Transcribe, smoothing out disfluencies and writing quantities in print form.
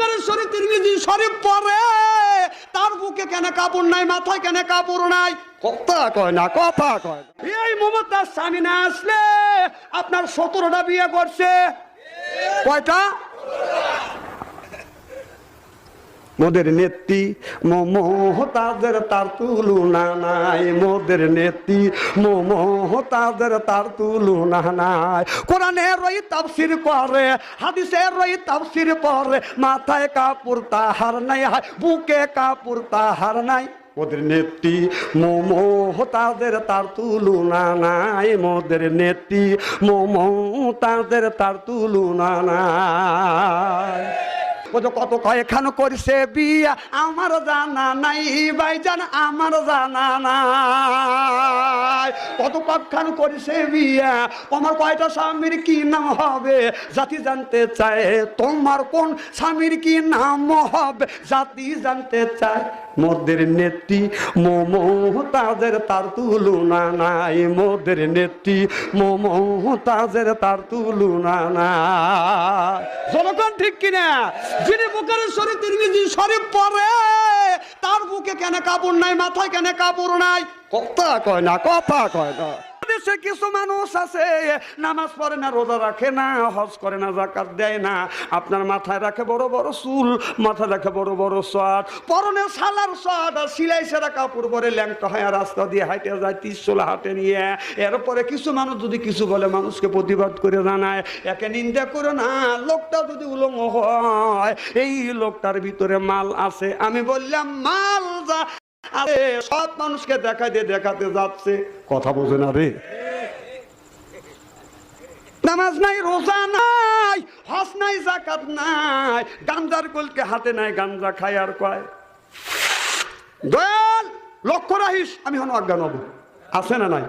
বুখারী শরীফ তিরমিজি শরীফ পড়ে তার বুকে কেন কাপড় নাই, মাথায় কেন কাপড় নাই? কথা কয় না, কথা কয় না। এই মমতাজ স্বামী না আসলে আপনার 17টা বিয়ে করছে। কয়টা? মোদের নেত্রী মমতাজের তার তুলনা নাই, মোদের নেত্রী মমতাজের তার তুলনা নাই। কোরআনের ওই তাফসীর করে, হাদিসের ওই তাফসীর পড়ে, মাথায় কাপড় তাহার নাই, বুকে কাপড় তাহার নাই। মোদের নেত্রী মমতাজের তার তুলনা নাই, মোদের নেত্রী মমতাজের তার তুলনা নাই। কত কয়েকখান করছে বিয়া আমার জানা নাই ভাইজান, আমার জানা নাই। কত কয়েকখান করছে বিয়া, তোমার কয়টা স্বামীর কি নাম হবে জাতি জানতে চায়, তোমার কোন স্বামীর কি নাম হবে জাতি জানতে চায়। মোদের নেত্রী মমতাজের তার তুলনা নাই, মোদের নেত্রী মমতাজের তার তুলনা নাই। জনগণ ঠিক কিনা? যিনি বুখারী শরীফ তিরমিজি শরীফ পড়ে তার বুকে কেন কাপড় নাই, মাথায় কেন কাপড় নাই? কথা কয় না, কথা কয় না। দেশে কিছু মানুষ আছে নামাজ পড়ে না, রোজা রাখে না, হজ করে না, যাকাত দেয় না, আপনার মাথায় রাখে বড় বড় চুল, মাথায় রাখে বড় বড় শার্ট, পরনে সালার শার্ট আর সিলাই সেরা কাপড় পরে ল্যাংটা হয় রাস্তা দিয়ে হাঁটে যায় 30 হাটে নিয়ে। এরপরে কিছু মানুষ যদি কিছু বলে মানুষকে প্রতিবাদ করে জানায়, একে নিন্দা করে না। লোকটা যদি উলঙ্গ হয় এই লোকটার ভিতরে মাল আছে। আমি বললাম মাল যা আরে সব মানুষকে দেখাতে যাচ্ছে। কথা বোঝে না রে। নামাজ নাই, রোজা নাই, হজ নাই, যাকাত নাই, গাঞ্জার গোলকে হাতে নাই, গাঞ্জা খায় আর কয় দয়াল লক্ষ্য রাখিস আমি হন অজ্ঞান হব। আছে না নাই?